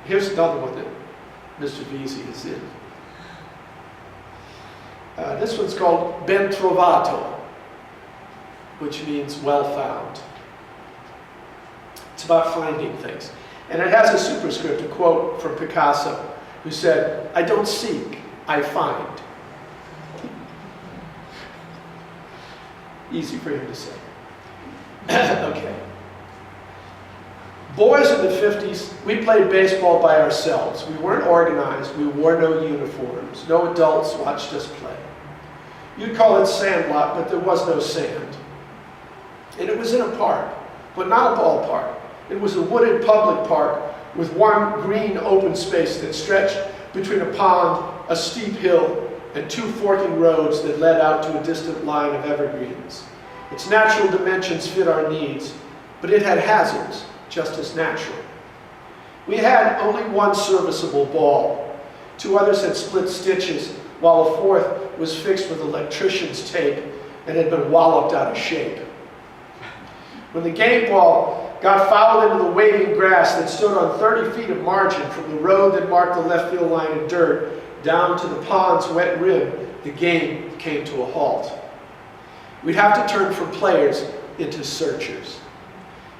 Here's another one that Mr. Vesey is in. This one's called Ben Trovato, which means well found. It's about finding things. And it has a superscript, a quote from Picasso, who said, "I don't seek, I find." Easy for him to say. Okay. Boys in the 50s, we played baseball by ourselves. We weren't organized. We wore no uniforms. No adults watched us play. You'd call it sandlot, but there was no sand. And it was in a park, but not a ballpark. It was a wooded public park with one green open space that stretched between a pond, a steep hill, and two forking roads that led out to a distant line of evergreens. Its natural dimensions fit our needs, but it had hazards, just as natural. We had only one serviceable ball. Two others had split stitches, while a fourth was fixed with electrician's tape and had been walloped out of shape. When the game ball got fouled into the waving grass that stood on 30 feet of margin from the road that marked the left field line of dirt down to the pond's wet rim, the game came to a halt. We'd have to turn from players into searchers.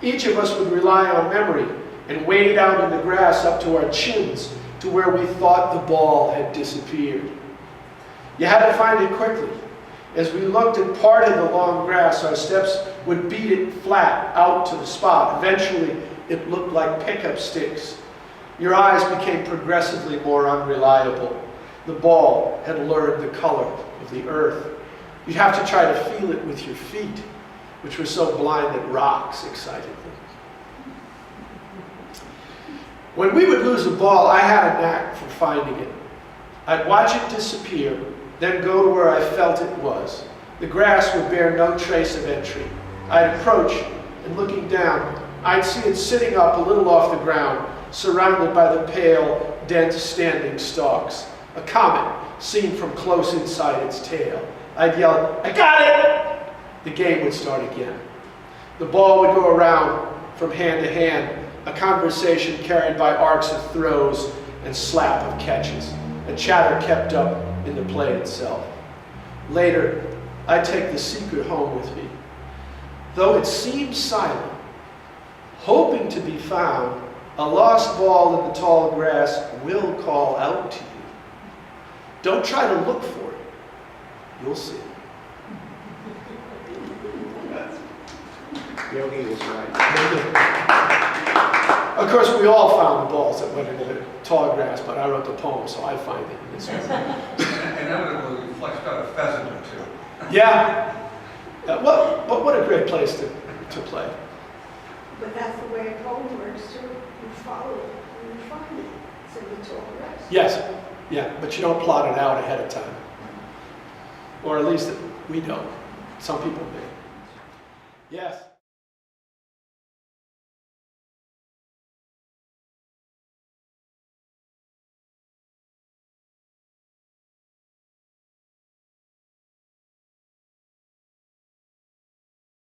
Each of us would rely on memory and wade out in the grass up to our chins to where we thought the ball had disappeared. You had to find it quickly. As we looked and parted the long grass, our steps would beat it flat out to the spot. Eventually, it looked like pickup sticks. Your eyes became progressively more unreliable. The ball had learned the color of the earth. You'd have to try to feel it with your feet, which were so blind that rocks excited them. When we would lose a ball, I had a knack for finding it. I'd watch it disappear, then go to where I felt it was. The grass would bear no trace of entry. I'd approach, and looking down, I'd see it sitting up a little off the ground, surrounded by the pale, dense standing stalks. A comet seen from close inside its tail. I'd yell, "I got it!" The game would start again. The ball would go around from hand to hand, a conversation carried by arcs of throws and slap of catches. A chatter kept up in the play itself. Later, I'd take the secret home with me. Though it seemed silent, hoping to be found, a lost ball in the tall grass will call out to you. Don't try to look for it. You'll see. Yogi was right. Of course, we all found the balls that went into the tall grass, but I wrote the poem, so I find it in this one. And inevitably, you flexed out a pheasant or two. Yeah. But what a great place to play. But that's the way a poem works too. You follow it and you find it. It's in the tall grass. Yes. Yeah, but you don't plot it out ahead of time. Or at least we don't. Some people may. Yes.